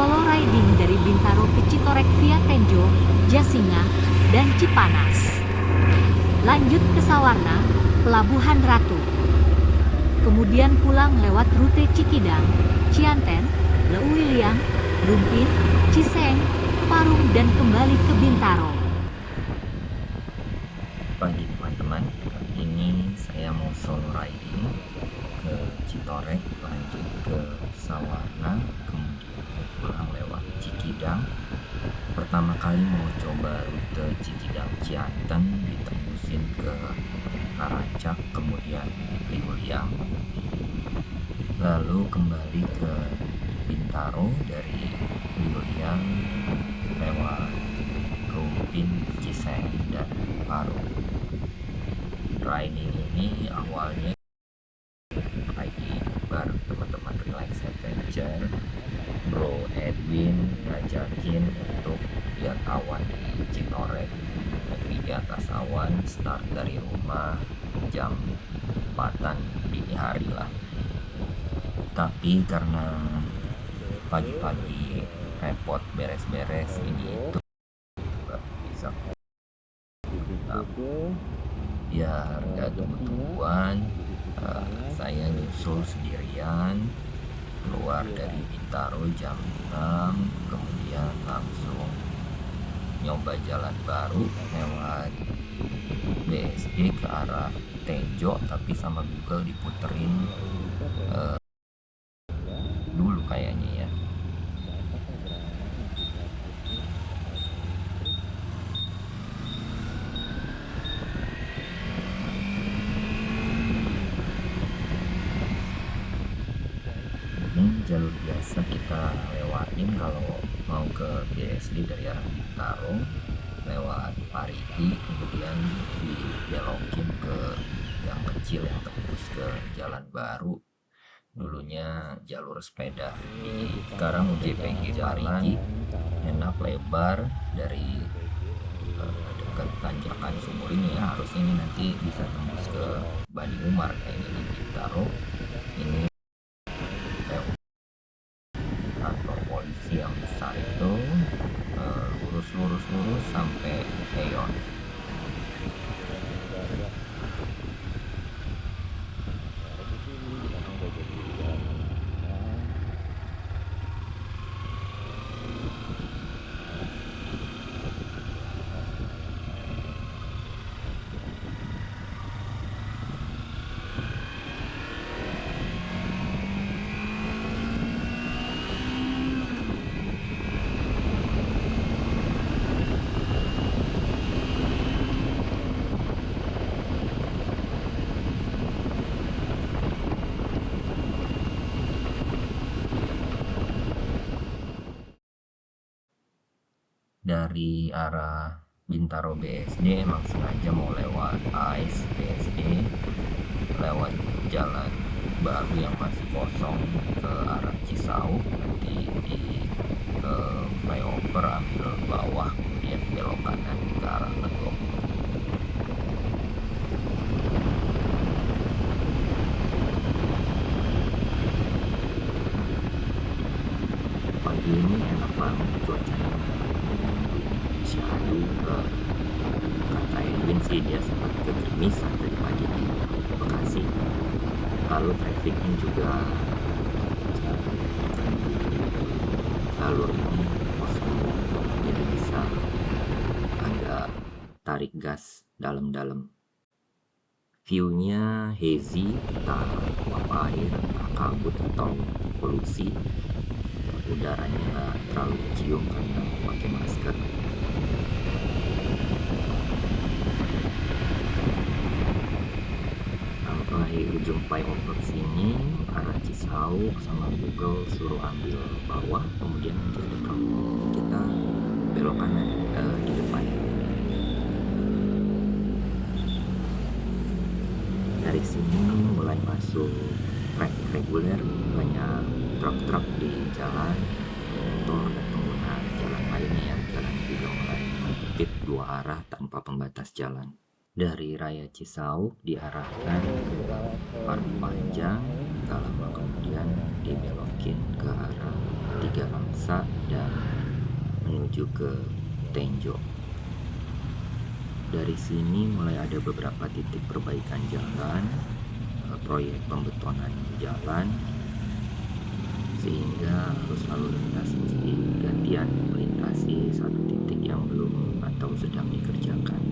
solo riding dari Bintaro ke Citorek via Tenjo, Jasinga, dan Cipanas. Lanjut ke Sawarna, Pelabuhan Ratu. Kemudian pulang lewat rute Cikidang, Cianten, Leuwiliang, Lumpin, Ciseng, Parung, dan kembali ke Bintaro. Pagi teman-teman, kali ini saya mau solo riding ke Citorek, lanjut ke Sawarna, kemudian mau pulang lewat Cikidang. Pertama kali mau coba rute Cikidang Cianten, ditembusin ke Karacak, kemudian Liuliang, lalu kembali ke Bintaro dari Liuliang lewat Lumpin, Ciseng, dan Parung. Riding ini awalnya riding bareng teman-teman Relax Adventure. Bro Edwin ngajakin untuk lihat awan di Citorek, negeri di atas awan, start dari rumah jam 4-an dini hari lah. Tapi karena pagi-pagi repot beres-beres ini itu nggak bisa biar nggak tunggu-tungguan. Saya nyusul sendirian keluar dari Bintaro jam 6, kemudian langsung nyoba jalan baru lewat BSD ke arah Tenjo, tapi sama Google diputerin dulu kayaknya ya. Ini jalur biasa kita lewatin kalau mau ke BSD dari arah Bintaro, lewat Parigi, kemudian dibelokin ke gang kecil yang tembus ke jalan baru, dulunya jalur sepeda. Sekarang JPG Parigi, enak, lebar, dari dekat tanjakan Sumur ini ya, harusnya ini nanti bisa tembus ke Bani Umar kayaknya di Bintaro. Ini kantor polisi yang besar itu, lurus sampai Heyon. Dari arah Bintaro BSD emang sengaja mau lewat AIS BSD, lewat jalan baru yang masih kosong ke arah Cisauk, nanti di flyover ambil bawah, kemudian belok kanan ke arah Legok. Pagi ini enak banget cuacanya, syahdu. Kata Edwin sih dia sempat kegerimis tadi pagi di Bekasi. Lalu trafficnya juga jalur ini kosong, jadi bisa agak tarik gas dalam-dalam. View-nya hazy, tak uap air, tak kabut atau polusi. Udaranya nggak terlalu cium karena pakai masker. Sampai ujung flyover sini arah Cisauk, sama Google suruh ambil bawah, kemudian kita belok kanan di depan. Dari sini mulai masuk traffic reguler, banyak truk-truk di jalan, motor dan pengguna jalan lainnya. Jalan juga mulai menyempit dua arah tanpa pembatas jalan. Dari Raya Cisauk diarahkan ke Parung Panjang, gak lama kemudian dibelokin ke arah Tiga Langsa dan menuju ke Tenjo. Dari sini mulai ada beberapa titik perbaikan jalan, proyek pembetonan jalan, sehingga arus lalu lintas mesti gantian melintasi satu titik yang belum atau sedang dikerjakan.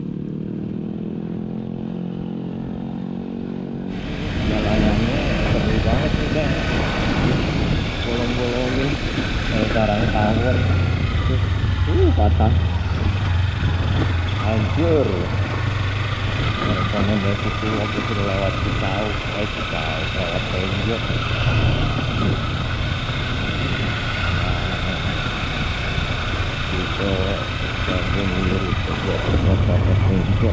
Jalanannya seru banget nih Bang, bolong-bolongin kayak sarang tawon. Patah hancur. Rekomendasi tuh waktu sudah lewat Cisauk, lewat Tenjo. Itu saya mundur itu buat Tenjo.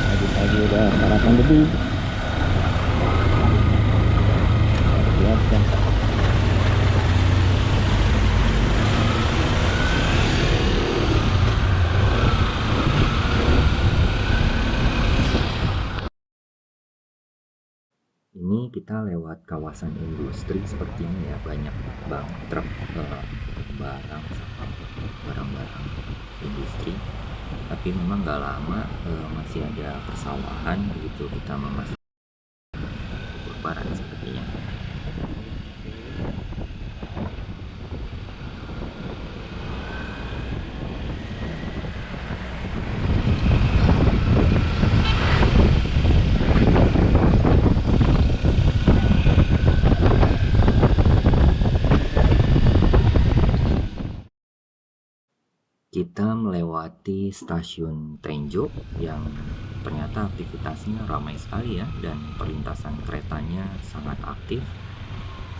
Pagi-pagi udah sarapan lebih biasa. Ini kita lewat kawasan industri sepertinya ya, banyak banget truk barang sama barang-barang industri. Tapi memang gak lama masih ada persawahan begitu kita memasuki Bogor Barat sepertinya. Kita melewati stasiun Tenjo yang ternyata aktivitasnya ramai sekali ya, dan perlintasan keretanya sangat aktif.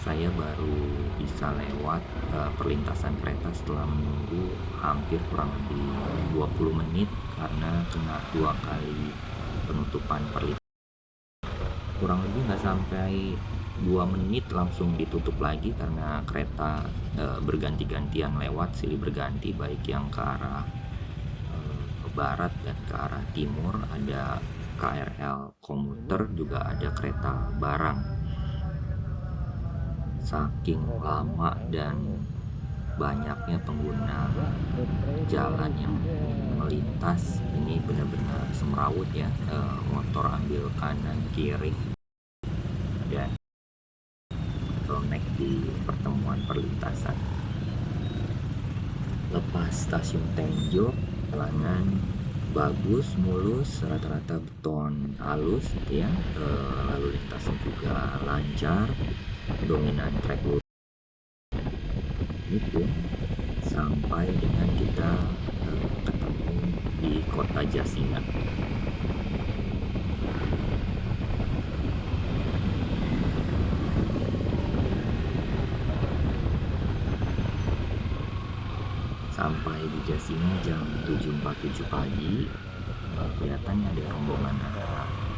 Saya baru bisa lewat perlintasan kereta setelah menunggu hampir kurang lebih 20 menit karena kena 2 kali penutupan perlintasan. Kurang lebih nggak sampai 2 menit langsung ditutup lagi karena kereta berganti-gantian lewat, silih berganti, baik yang ke arah ke barat dan ke arah timur. Ada KRL komuter, juga ada kereta barang. Saking lama dan banyaknya pengguna jalan yang melintas, ini benar-benar semrawut ya, motor ambil kanan kiri dan bottleneck di pertemuan perlintasan. Lepas stasiun Tenjo, jalanan bagus, mulus, rata-rata beton halus gitu ya, lalu lintasnya juga lancar, dominan trek lurus itu, sampai dengan kita ketemu di kota Jasinga. Sampai di Jasinga jam 7.47 pagi. Kelihatannya ada rombongan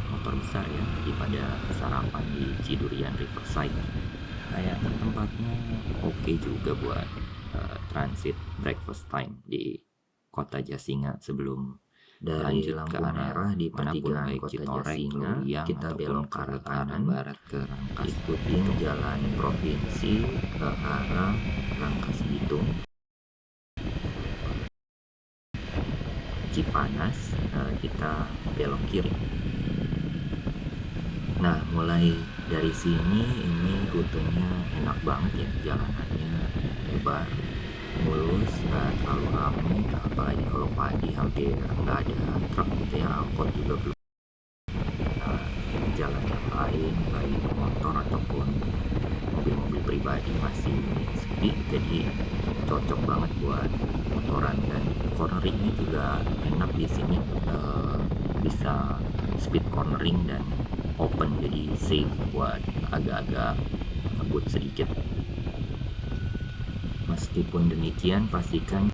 motor besar ya, lagi pada sarapan di Cidurian Riverside. Kayaknya tempatnya oke juga buat transit breakfast time di kota Jasinga sebelum dari lampu merah di pertigaan kota Jasinga kita belok ke arah kanan barat ke Rangkas, ikutin jalan provinsi ke arah Rangkas Bitung, Cipanas. Cipanas, kita belok kiri. Nah, mulai dari sini ini rutenya enak banget ya, jalanannya lebar, mulus, nggak terlalu ramai, apalagi kalau pagi hampir nggak ada truk gitu ya, angkot juga belum. Jalan yang lain baik motor ataupun mobil-mobil pribadi masih sepi, jadi cocok banget buat motoran. Dan corneringnya juga enak di sini, bisa speed cornering dan open, jadi safe buat agak-agak ngebut sedikit. Meskipun demikian, pastikan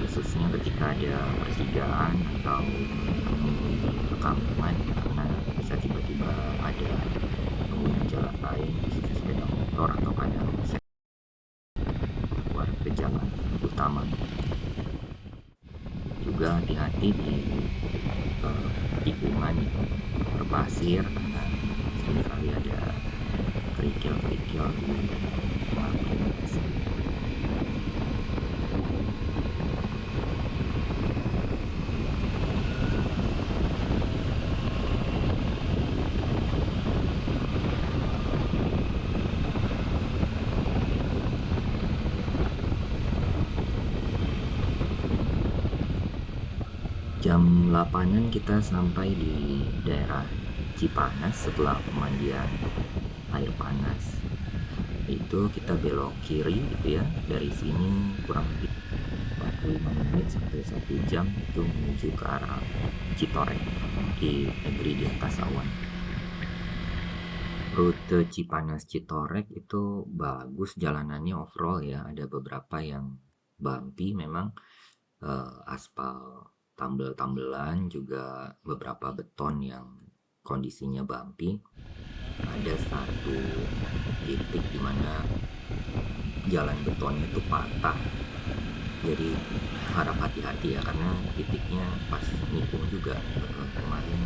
khususnya ketika ada pertigaan atau menemui perkampungan, karena bisa tiba-tiba ada pengguna jalan lain, khususnya sepeda motor atau kadang keluar ke jalan utama. Juga hati-hati di tikungan berpasir, karena seringkali ada kerikil-kerikil di lintasan. Jam 8-an kita sampai di daerah Cipanas setelah pemandian air panas. Itu kita belok kiri gitu ya. Dari sini kurang lebih 45 menit sampai 1 jam itu menuju ke arah Citorek di negeri di atas awan. Rute Cipanas Citorek itu bagus jalanannya overall ya. Ada beberapa yang bumpy memang, aspal tambel-tambelan, juga beberapa beton yang kondisinya bumpy. Ada satu titik di mana jalan betonnya itu patah, jadi harap hati-hati ya, karena titiknya pas nikung juga. Kemarin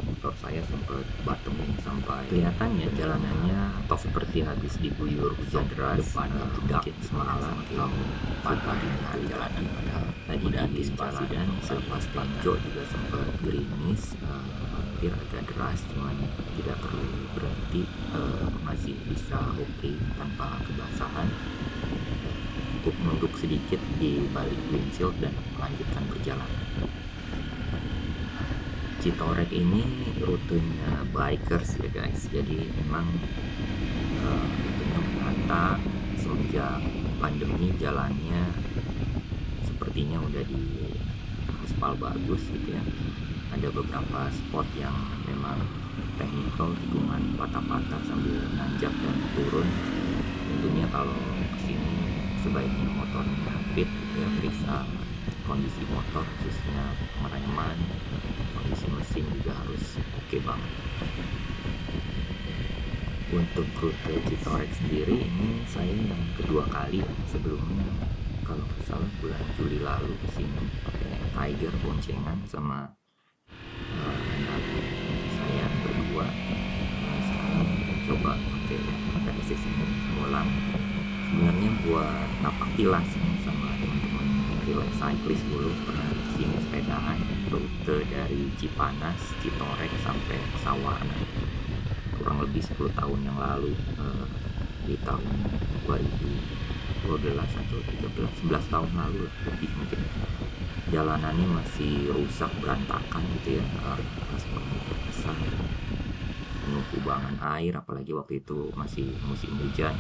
motor saya sempat bottoming sampai kelihatannya jalanannya atau seperti habis diguyur hujan deras, depannya mungkin semalam atau patah di jalanan. Padahal tadi udah antisipasi, dan selepas Tenjo juga sempat gerimis, hampir agak deras, cuman tidak perlu berhenti, masih bisa oke tanpa kebasahan. Untuk nunduk sedikit di balik windshield dan melanjutkan perjalanan. Citorek ini rutenya bikers ya guys, jadi memang rutenya menantang. Semenjak pandemi jalannya sepertinya udah di aspal bagus gitu ya. Ada beberapa spot yang memang teknikal, tikungan patah-patah sambil nanjak dan turun. Tentunya kalau kesini sebaiknya motornya fit gitu ya, periksa kondisi motor, khususnya pengereman, kondisi mesin juga harus oke banget. Untuk rute Citorek sendiri ini saya yang kedua kali. Sebelumnya kalau nggak salah bulan Juli lalu kesini pakai Tiger boncengan sama anak saya berdua. Sekarang coba pakai SX ini ngulang, sebenarnya buat napak tilas sama teman-teman relax cyclist dulu pernah kesini sepedaan. Rute dari Cipanas, Citorek sampai Sawarna kurang lebih 10 tahun yang lalu, di tahun 2012 atau 13, 11 tahun lalu lebih mungkin. Jalanannya masih rusak berantakan gitu ya, aspalnya basah, penuh kubangan air, apalagi waktu itu masih musim hujan.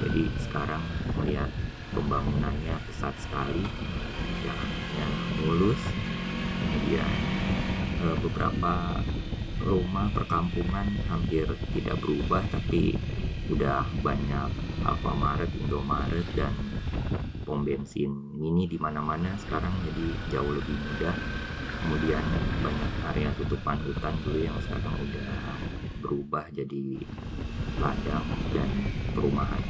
Jadi sekarang melihat pembangunannya pesat sekali, jalannya mulus, kemudian beberapa rumah perkampungan hampir tidak berubah, tapi udah banyak Alfamaret, Indomaret, dan pom bensin mini di mana-mana sekarang, jadi jauh lebih mudah. Kemudian banyak area tutupan hutan dulu yang sekarang udah berubah jadi ladang dan perumahan.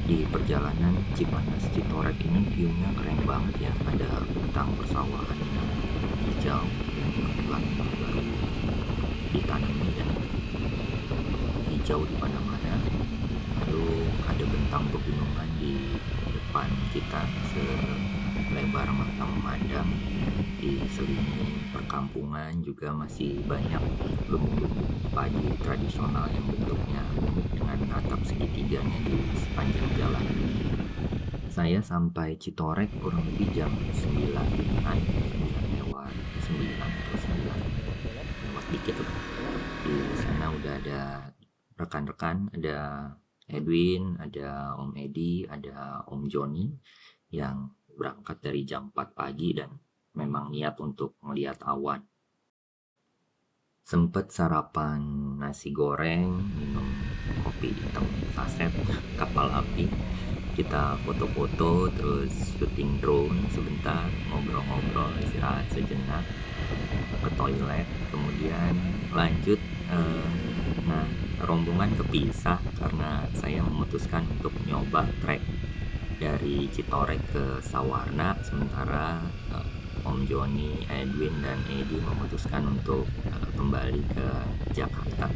Di perjalanan Cipanas Citorek ini viewnya keren banget ya, ada hutan persawahan yang hijau yang kebetulan baru ditanami dan hijau di mana-mana. Lalu ada bentang bintang pegunungan di depan kita selebar mata memandang. Diselingi perkampungan juga masih banyak lumbung-lumbung padi tradisional yang bentuknya unik dengan atap segitiganya di sepanjang jalan. Saya sampai Citorek kurang lebih jam 9-an, 9 lewat 9 atau 9 lewat dikit lah. Di sana udah ada rekan-rekan, ada Edwin, ada Om Edi, ada Om Joni yang berangkat dari jam 4 pagi dan memang niat untuk melihat awan. Sempet sarapan nasi goreng, minum kopi hitam saset, kapal api. Kita foto-foto, terus syuting drone sebentar, ngobrol-ngobrol, istirahat sejenak, ke toilet, kemudian lanjut. Nah, rombongan kepisah karena saya memutuskan untuk nyoba trek dari Citorek ke Sawarna, sementara Om Joni, Edwin, dan Edi memutuskan untuk kembali ke Jakarta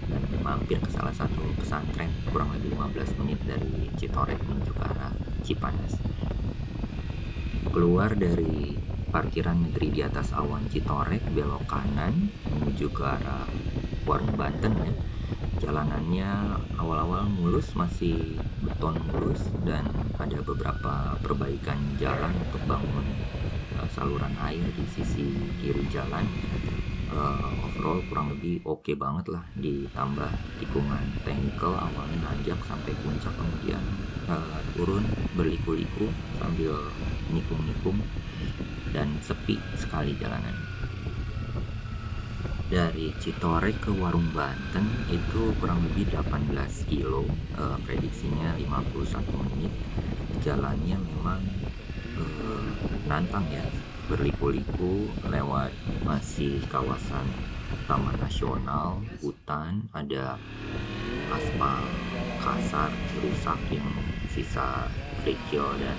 dan mampir ke salah satu pesantren kurang lebih 15 menit dari Citorek menuju ke arah Cipanas. Keluar dari parkiran negeri di atas awan Citorek, belok kanan menuju ke arah Warung Banten ya. Jalanannya awal-awal mulus, masih beton mulus, dan ada beberapa perbaikan jalan untuk bangun saluran air di sisi kiri jalan. Overall kurang lebih oke banget lah, ditambah tikungan technical, awalnya nanjak sampai puncak, kemudian turun berliku-liku sambil nikung-nikung dan sepi sekali jalanan. Dari Citorek ke Warung Banten itu kurang lebih 18 kilo, prediksinya 51 menit. Jalannya memang nantang ya, berliku-liku lewat masih kawasan taman nasional, hutan, ada aspal kasar rusak yang sisa kerikil, dan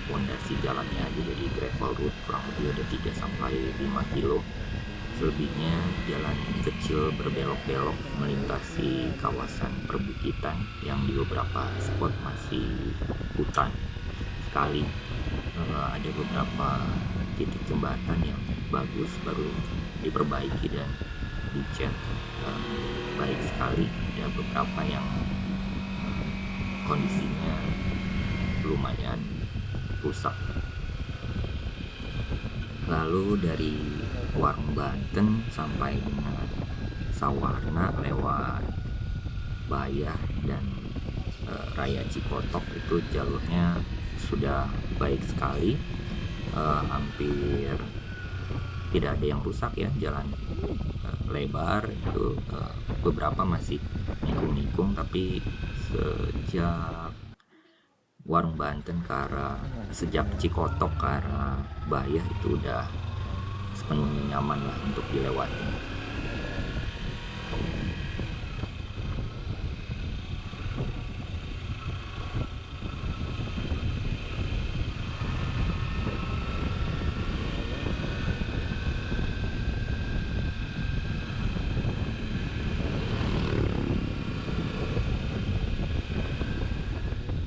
pondasi jalannya aja jadi gravel road kurang lebih ada 3-5 kilo. Selebihnya jalan kecil berbelok-belok melintasi kawasan perbukitan yang di beberapa spot masih hutan sekali. Ada beberapa titik jembatan yang bagus baru diperbaiki dan dicat baik sekali. Ada beberapa yang kondisinya lumayan rusak. Lalu dari Warung Banten sampai dengan Sawarna lewat Bayah dan Raya Cikotok itu jalurnya sudah baik sekali, hampir tidak ada yang rusak ya, jalan lebar itu, beberapa masih nikung-nikung, tapi sejak Warung Banten sejak Cikotok ke arah Bayah itu udah sepenuhnya nyaman lah untuk dilewati.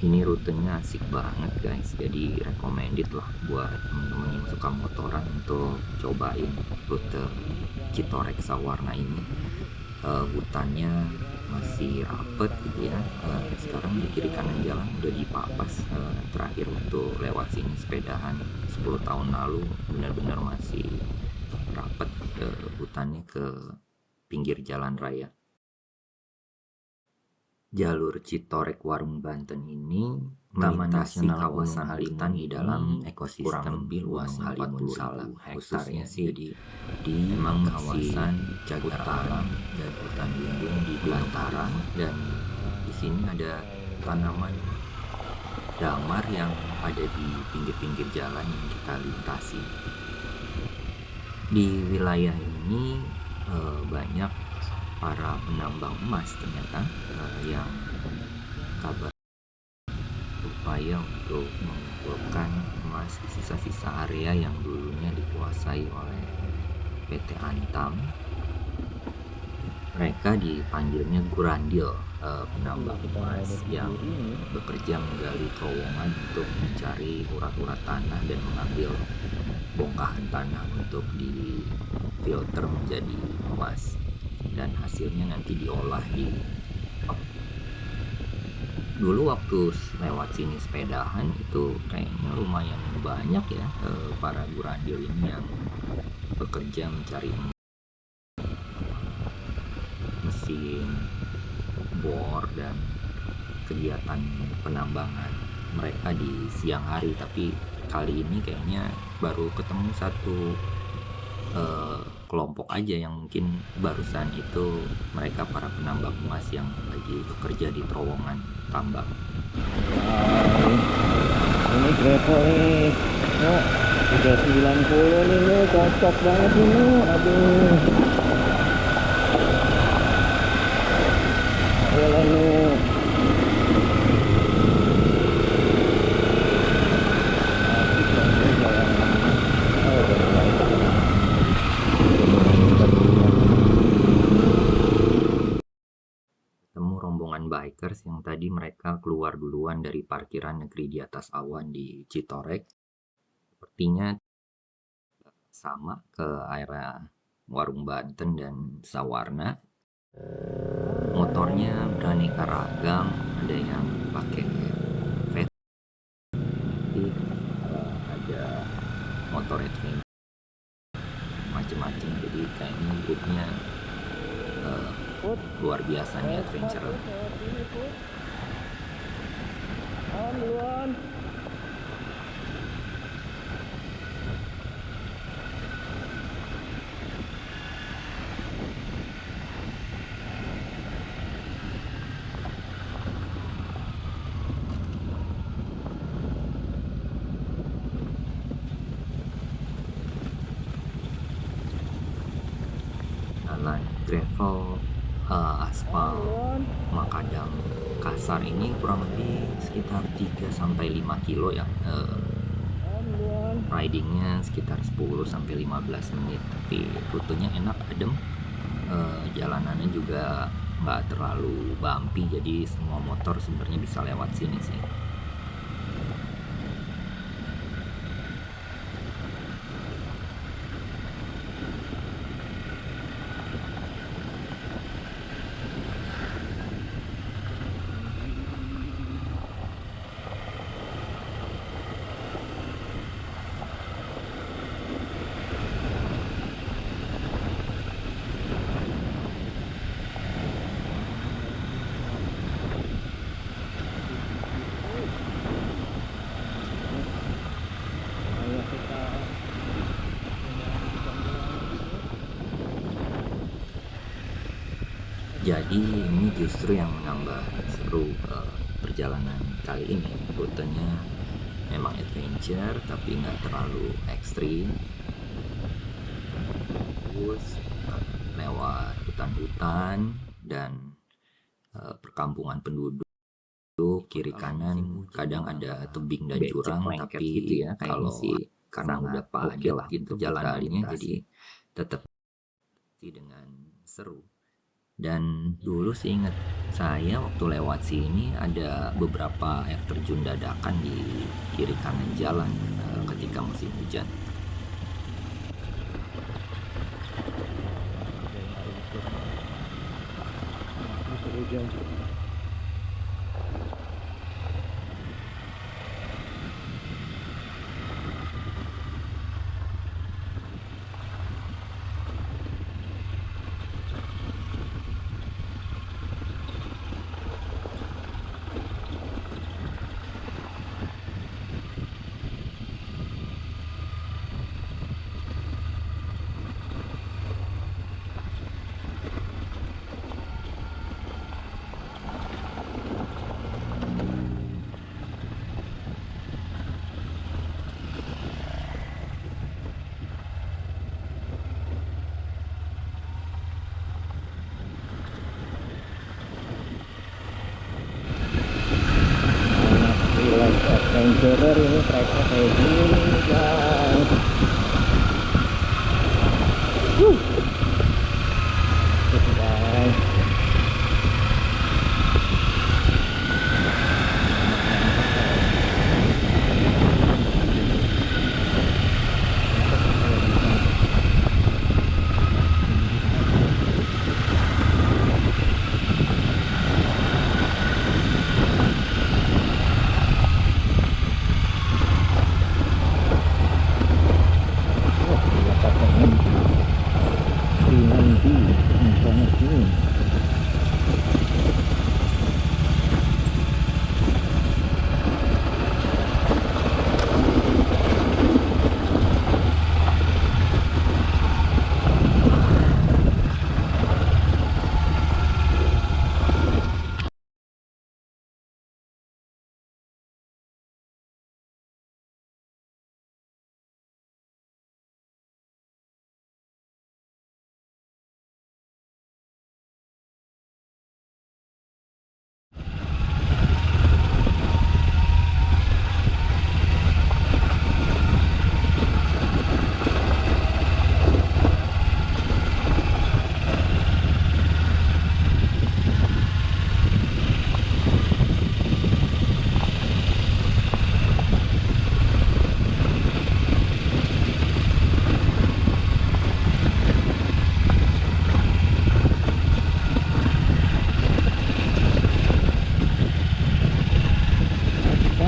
Ini rutenya asik banget guys, jadi recommended lah buat teman-teman yang suka motoran untuk cobain rute Citorek Sawarna ini. Hutannya masih rapet gitu ya. Sekarang di kiri kanan jalan udah dipapas. Terakhir waktu lewat sini sepedahan 10 tahun lalu benar-benar masih rapet hutannya ke pinggir jalan raya. Jalur Citorek Warung Banten ini melintasi kawasan hutan di dalam ekosistem luas 40.000 hektarnya sih. Jadi di memang kawasan cagar alam dan hutan lindung di belantara, dan di sini ada tanaman damar yang ada di pinggir-pinggir jalan yang kita lintasi. Di wilayah ini banyak para penambang emas ternyata yang kabar upaya untuk mengumpulkan emas di sisa-sisa area yang dulunya dikuasai oleh PT Antam. Mereka dipanggilnya gurandil, penambang emas yang bekerja menggali terowongan untuk mencari urat-urat tanah dan mengambil bongkahan tanah untuk difilter menjadi emas, dan hasilnya nanti diolah di. Dulu waktu lewat sini sepedahan itu kayaknya lumayan banyak ya, para gurandil ini yang bekerja mencari mesin bor dan kegiatan penambangan mereka di siang hari. Tapi kali ini kayaknya baru ketemu satu kelompok aja yang mungkin barusan itu mereka para penambang emas yang lagi bekerja di terowongan tambang. Ini gravel nih. Oh, udah 90 nih, Nu. Cocok banget nih, Nu. Aduh. Boleh, Nu. Ketemu rombongan bikers yang tadi mereka keluar duluan dari parkiran negeri di atas awan di Citorek. Sepertinya sama ke area Warung Banten dan Sawarna. Motornya beraneka ragam, ada yang pakai Vetic, ada motor adventure, macem-macem. Jadi kayaknya grupnya luar biasa nih, adventure. Jalan gravel aspal makadam kasar ini kurang lebih sekitar 3-5 kilo ya. Ridingnya sekitar 10-15 menit, tapi rutenya enak, adem. Jalanannya juga nggak terlalu bumpy, jadi semua motor sebenarnya bisa lewat sini sih. Jadi ini justru yang menambah seru perjalanan kali ini. Rutenya memang adventure tapi nggak terlalu ekstrim. Terus lewat hutan-hutan dan perkampungan penduduk. Kiri kanan kadang ada tebing dan jurang, tapi gitu ya, kalau karena udah padat lah gitu jalanannya, jadi tetap dengan seru. Dan dulu seingat saya waktu lewat sini ada beberapa air terjun dadakan di kiri kanan jalan ketika musim hujan. Adventurer ini treknya kayak gini guys. Guys,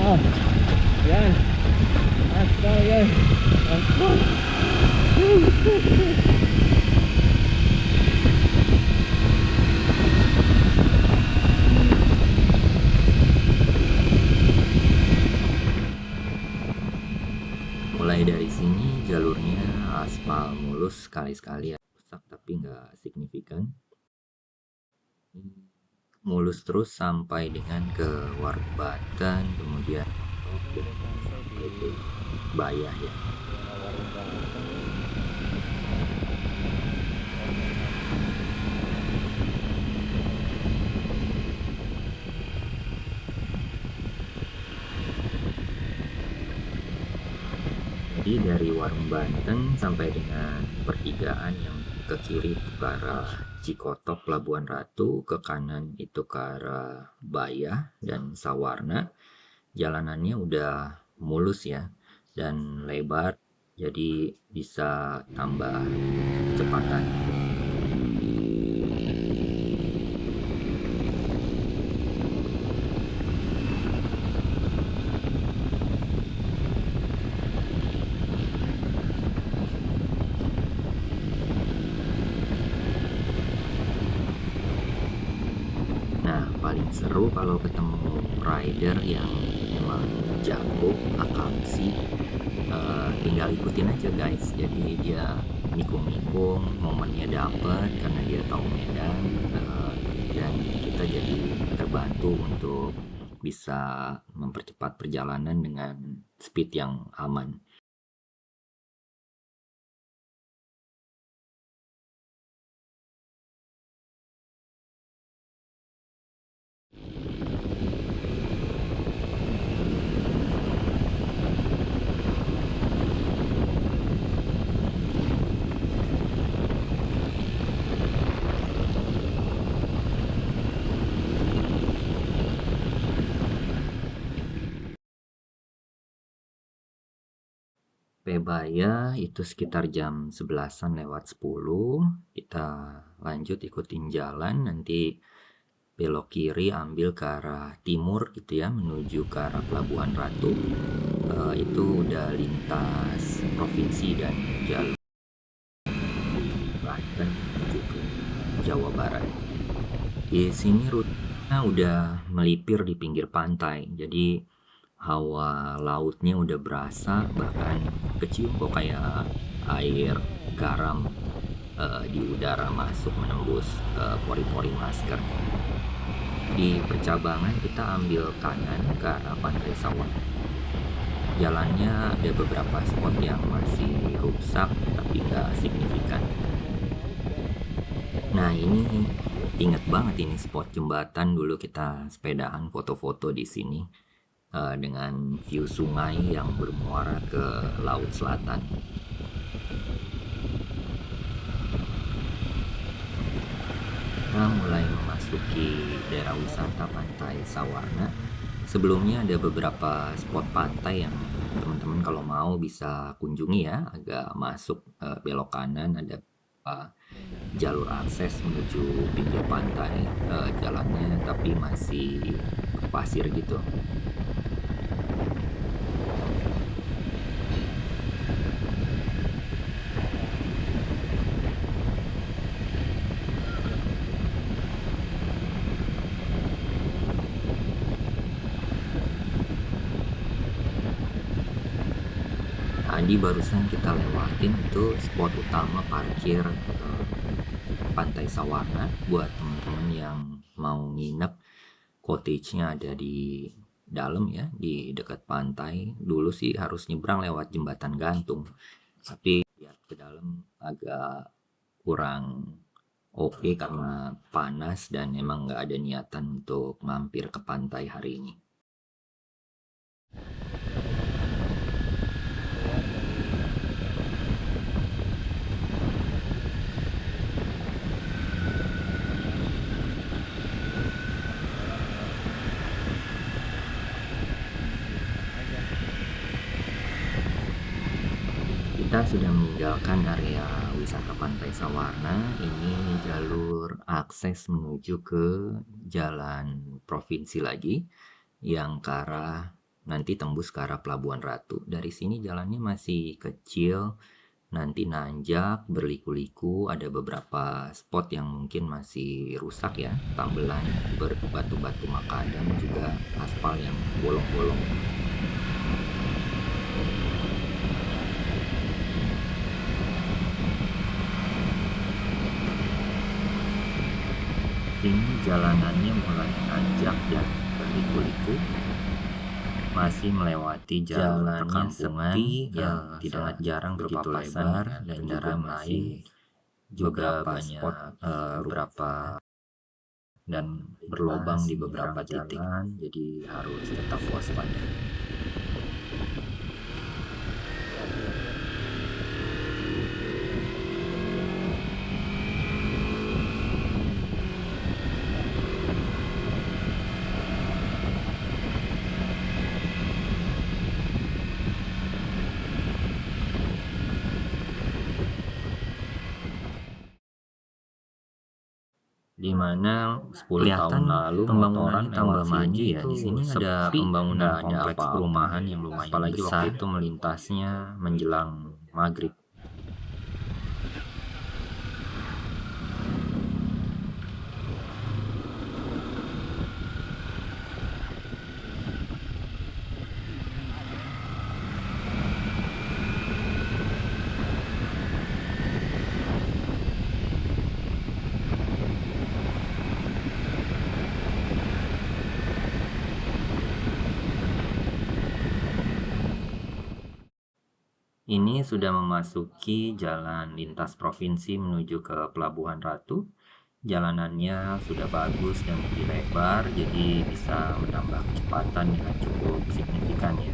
Oh, yan. Aspal yan. Aspal. Mulai dari sini jalurnya aspal mulus, sekali-sekali ya rusak tapi nggak signifikan. Mulus terus sampai dengan ke Warung Banten, kemudian sampai ke Bayah ya. Jadi dari Warung Banten sampai dengan pertigaan yang ke kiri itu ke arah Cikotok, Pelabuhan Ratu, ke kanan itu ke arah Bayah dan Sawarna. Jalanannya udah mulus ya dan lebar, jadi bisa tambah kecepatan. Nah, paling seru kalau ketemu rider yang emang jago, akamsi. Tinggal ikutin aja guys. Jadi dia nikung-nikung, momennya dapet karena dia tahu medan, dan kita jadi terbantu untuk bisa mempercepat perjalanan dengan speed yang aman. Baya itu sekitar jam 11-an lewat 10. Kita lanjut ikutin jalan, nanti belok kiri ambil ke arah timur gitu ya, menuju ke arah Pelabuhan Ratu. Itu udah lintas provinsi dan jalur Banten menuju ke Jawa Barat. Di sini rutenya udah melipir di pinggir pantai, jadi hawa lautnya udah berasa, bahkan kecium kok kayak air garam di udara masuk menembus pori-pori masker. Di percabangan kita ambil kanan ke arah Pantai Sawah. Jalannya ada beberapa spot yang masih rusak tapi nggak signifikan. Nah ini inget banget ini spot jembatan, dulu kita sepedaan foto-foto di sini dengan view sungai yang bermuara ke laut selatan. Kita mulai memasuki daerah wisata Pantai Sawarna. Sebelumnya ada beberapa spot pantai yang teman-teman kalau mau bisa kunjungi ya. Agak masuk belok kanan ada jalur akses menuju pinggir pantai, jalannya tapi masih pasir gitu. Tadi barusan kita lewatin itu spot utama parkir Pantai Sawarna. Buat teman-teman yang mau nginep, cottage-nya ada di dalam ya, di dekat pantai. Dulu sih harus nyebrang lewat jembatan gantung, tapi lihat ke dalam agak kurang oke karena panas dan emang nggak ada niatan untuk mampir ke pantai hari ini. Kita sudah meninggalkan area wisata Pantai Sawarna. Ini jalur akses menuju ke jalan provinsi lagi yang ke arah nanti tembus ke arah Pelabuhan Ratu. Dari sini jalannya masih kecil, nanti nanjak, berliku-liku, ada beberapa spot yang mungkin masih rusak ya, tambelan berbatu-batu makadam, juga aspal yang bolong-bolong. Ini jalanannya mulai nanjak dan berliku-liku, masih melewati jalur perkampungan yang tidak jarang begitu lebar, dan juga masih beberapa spot beberapa dan berlobang di beberapa titik, jadi harus tetap waspada. Di mana 10 tahun lalu pembangunan tambah maju ya. Di sini ada pembangunan kompleks perumahan yang lumayan apalagi besar. Waktu itu melintasnya menjelang maghrib. Ini sudah memasuki jalan lintas provinsi menuju ke Pelabuhan Ratu. Jalanannya sudah bagus dan lebih lebar, jadi bisa menambah kecepatan dengan cukup signifikan ya.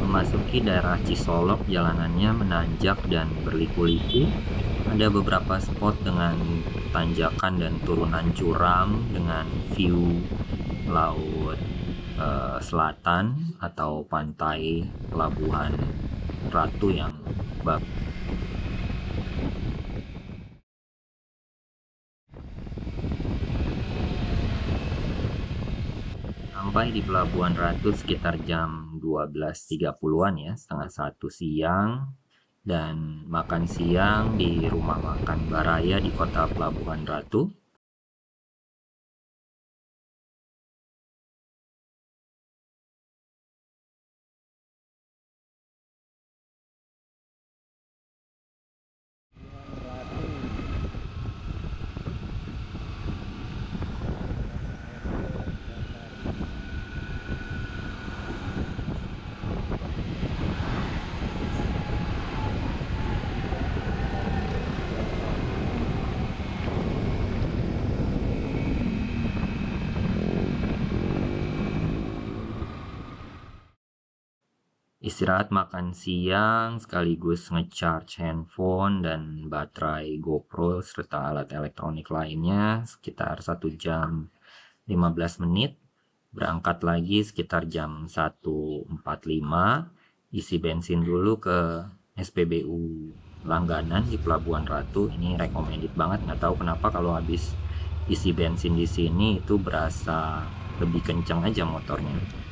Memasuki daerah Cisolok, jalanannya menanjak dan berliku-liku. Ada beberapa spot dengan tanjakan dan turunan curam dengan view laut selatan atau pantai Pelabuhan Ratu yang bagus. Sampai di Pelabuhan Ratu sekitar jam 12.30-an ya, setengah 1 siang. Dan makan siang di rumah makan Baraya di kota Pelabuhan Ratu. Istirahat makan siang sekaligus ngecharge handphone dan baterai GoPro serta alat elektronik lainnya sekitar 1 jam 15 menit. Berangkat lagi sekitar jam 1.45, isi bensin dulu ke SPBU langganan di Pelabuhan Ratu. Ini recommended banget, nggak tahu kenapa kalau habis isi bensin di sini itu berasa lebih kenceng aja motornya.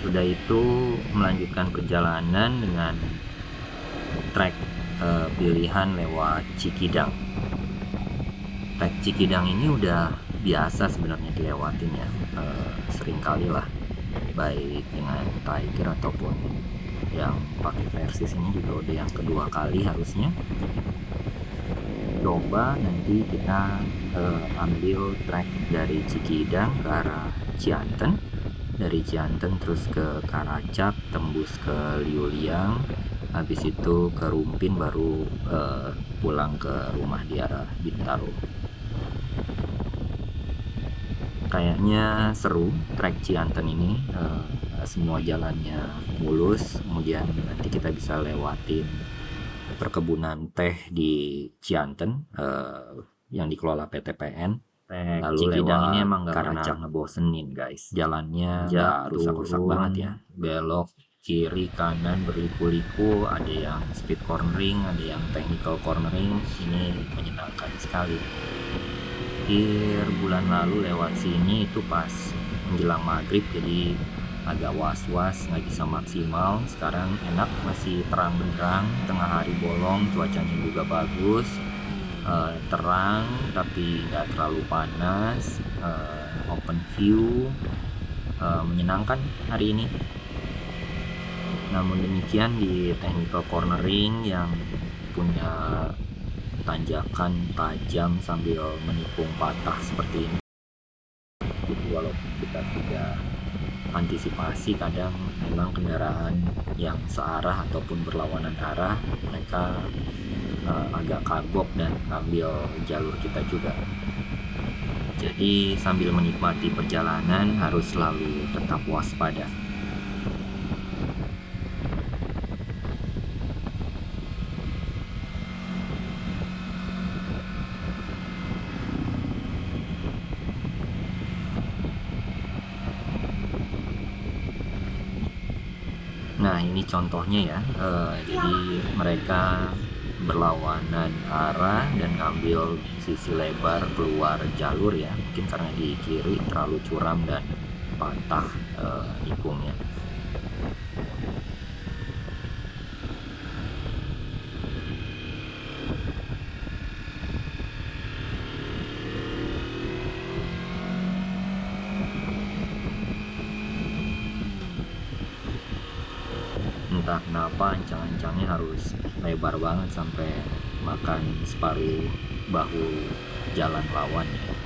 Sudah itu melanjutkan perjalanan dengan trek pilihan lewat Cikidang. Trek Cikidang ini udah biasa sebenarnya dilewatin ya, sering kali lah, baik dengan Tiger ataupun yang pakai versi ini juga udah yang kedua kali harusnya. coba nanti kita ambil trek dari Cikidang ke arah Cianten, dari Cianten terus ke Karacak, tembus ke Liuliang, habis itu ke Rumpin, baru pulang ke rumah di arah Bintaro. Kayaknya seru trek Cianten ini, semua jalannya mulus, kemudian nanti kita bisa lewatin perkebunan teh di Cianten yang dikelola PT PN. Lalu Cikidang ini emang gak pernah ngebosenin guys, jalannya gak rusak-rusak banget ya, belok kiri kanan berliku-liku, ada yang speed cornering, ada yang technical cornering, ini menyenangkan sekali. Akhir bulan lalu lewat sini itu pas menjelang maghrib, jadi agak was-was, nggak bisa maksimal. Sekarang enak, masih terang benderang, tengah hari bolong, cuacanya juga bagus, terang tapi nggak terlalu panas, open view, menyenangkan hari ini. Namun demikian di technical cornering yang punya tanjakan tajam sambil menikung patah seperti ini, jadi walaupun kita sudah antisipasi, kadang memang kendaraan yang searah ataupun berlawanan arah mereka agak kagok dan ambil jalur kita juga. Jadi sambil menikmati perjalanan harus selalu tetap waspada. Nah ini contohnya ya, jadi mereka berlawanan arah dan ngambil sisi lebar keluar jalur ya, mungkin karena di kiri terlalu curam dan patah nikungnya. Entah kenapa ancang-ancangnya harus lebar banget sampai makan separuh bahu jalan lawan ya.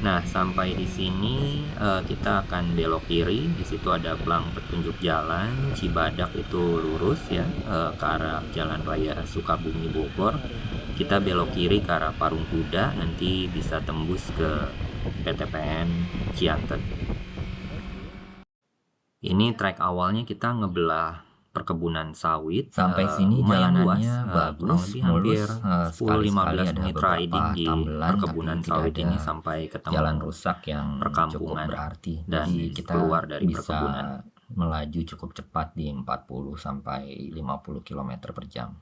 Nah, sampai di sini kita akan belok kiri. Di situ ada pelang petunjuk jalan Cibadak, itu lurus ya, ke arah Jalan Raya Sukabumi Bogor. Kita belok kiri ke arah Parung Kuda, nanti bisa tembus ke PTPN Cianten. Ini trek awalnya kita ngebelah perkebunan sawit. Sampai sini jalanannya bagus, mulus, 10-15 menit riding di perkebunan sawit ini sampai ketemu jalan rusak yang perkampungan berarti, dan kita keluar dari perkebunan. Melaju cukup cepat di 40 sampai 50 km per jam.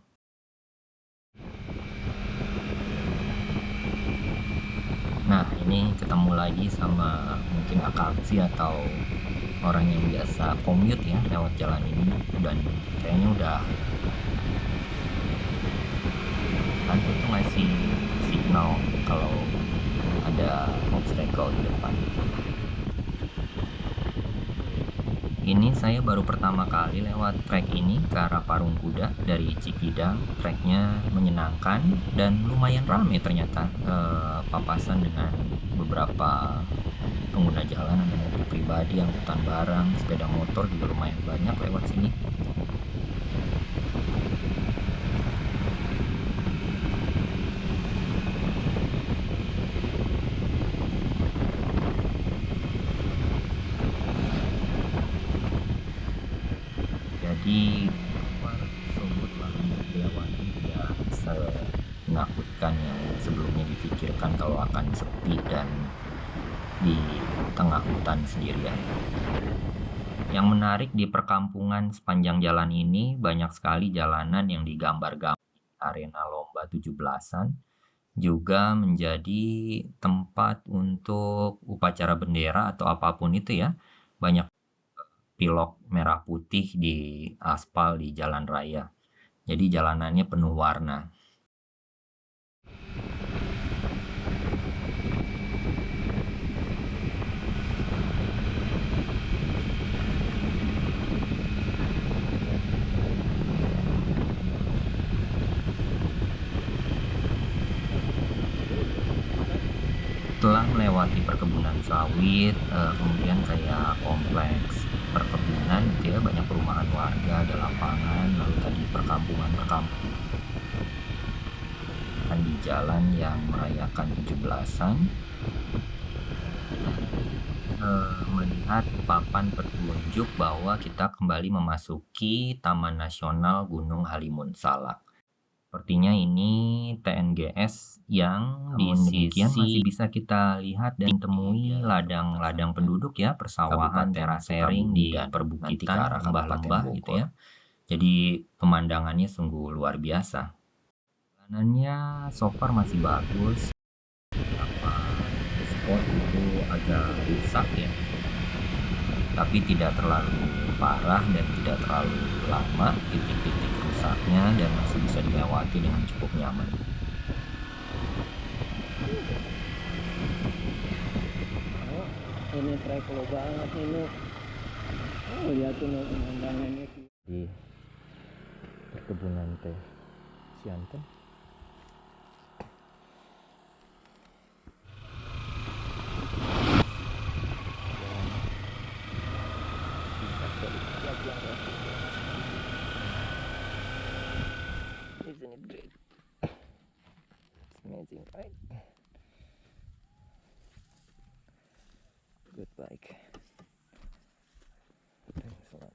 Nah, ini ketemu lagi sama mungkin akamsi atau orang yang biasa commute ya lewat jalan ini, dan kayaknya udah kan itu ngasih signal kalau ada obstacle di depan. Ini saya baru pertama kali lewat trek ini ke arah Parung Kuda dari Cikidang. Treknya menyenangkan dan lumayan ramai ternyata, papasan dengan beberapa pengguna jalan, ada mobil pribadi, angkutan barang, sepeda motor juga lumayan banyak lewat sini. Jadi Sumut Lahan Setiawan tidak menakutkan yang sebelumnya difikirkan kalau akan sepi dan di tengah hutan sendirian. Yang menarik di perkampungan sepanjang jalan ini, banyak sekali jalanan yang digambar-gambar arena lomba 17-an, juga menjadi tempat untuk upacara bendera atau apapun itu ya. Banyak pilok merah putih di aspal di jalan raya. Jadi jalanannya penuh warna. Setelah melewati perkebunan sawit, kemudian saya kompleks perkebunan gitu ya, banyak perumahan warga, ada lapangan, lalu tadi perkampungan di jalan yang merayakan 17-an. Melihat papan petunjuk bahwa kita kembali memasuki Taman Nasional Gunung Halimun Salak. Sepertinya ini TNGS yang di demikian masih bisa kita lihat dan temui ladang-ladang penduduk ya, persawahan, terasering di perbukitan, lembah-lembah gitu ya. Jadi pemandangannya sungguh luar biasa. Jalanannya so far masih bagus. Beberapa spot itu agak rusak ya, tapi tidak terlalu parah dan tidak terlalu lama titik-titik rusaknya, dan masih bisa dilewati dengan cukup nyaman. Oh, ini trek lo banget ini. Oh, lihatin pemandangannya di perkebunan teh Cianten. Isn't it great? It's amazing, right? Good bike. Thanks a lot.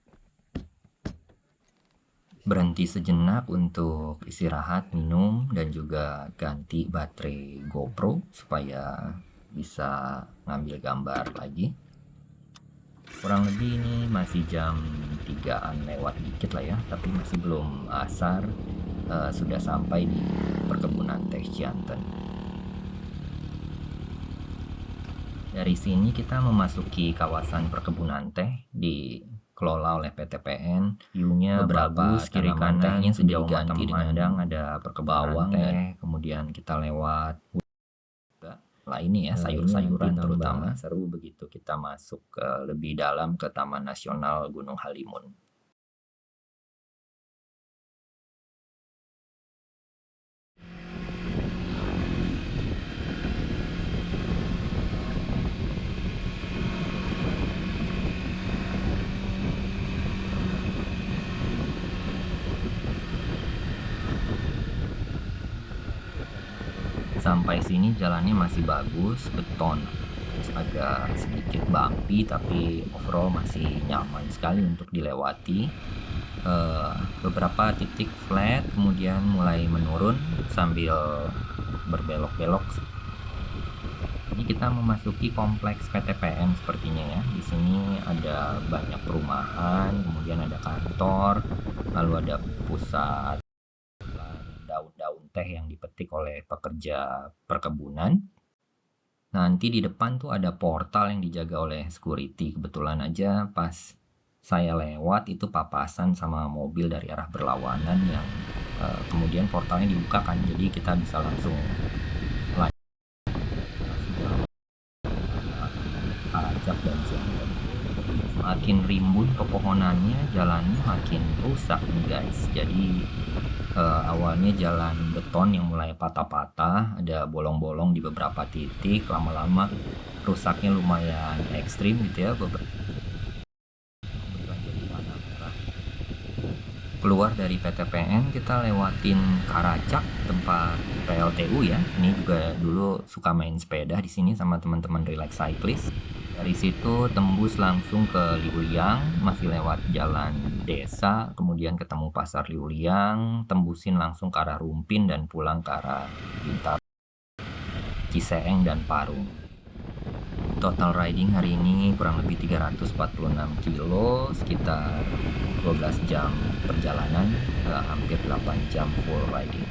Berhenti sejenak untuk istirahat, minum, dan juga ganti baterai GoPro supaya bisa ngambil gambar lagi. Kurang lebih ini masih jam 3-an lewat dikit lah ya, tapi masih belum asar. Sudah sampai di perkebunan teh Cianten. Dari sini kita memasuki kawasan perkebunan teh dikelola oleh PT PN. View-nya bagus, kiri kanannya sejauh mata memandang ada perkebunan teh. Kemudian kita lewat lah ini ya, sayur-sayuran terutama. Seru begitu kita masuk lebih dalam ke Taman Nasional Gunung Halimun. Sampai sini jalannya masih bagus, beton, agak sedikit bumpy tapi overall masih nyaman sekali untuk dilewati. Beberapa titik flat, kemudian mulai menurun sambil berbelok-belok. Ini kita memasuki kompleks PT PN sepertinya ya. Di sini ada banyak perumahan, kemudian ada kantor, lalu ada pusat daun-daun teh yang dipetik oleh pekerja perkebunan. Nanti di depan tuh ada portal yang dijaga oleh security. Kebetulan aja pas saya lewat itu papasan sama mobil dari arah berlawanan yang kemudian portalnya dibuka kan, jadi kita bisa langsung Karacak dan Cianten. Makin rimbun pepohonannya, jalannya makin rusak nih guys. Jadi awalnya jalan beton yang mulai patah-patah, ada bolong-bolong di beberapa titik, lama-lama rusaknya lumayan ekstrim gitu ya. Keluar dari PT PN kita lewatin Karacak, tempat PLTU ya. Ini juga dulu suka main sepeda di sini sama teman-teman relax cyclist. Dari situ tembus langsung ke Liuliang, masih lewat jalan desa, kemudian ketemu pasar Liuliang, tembusin langsung ke arah Rumpin dan pulang ke arah Bintaro, Ciseeng dan Parung. Total riding hari ini kurang lebih 346 kilo, sekitar 12 jam perjalanan, hampir 8 jam full riding.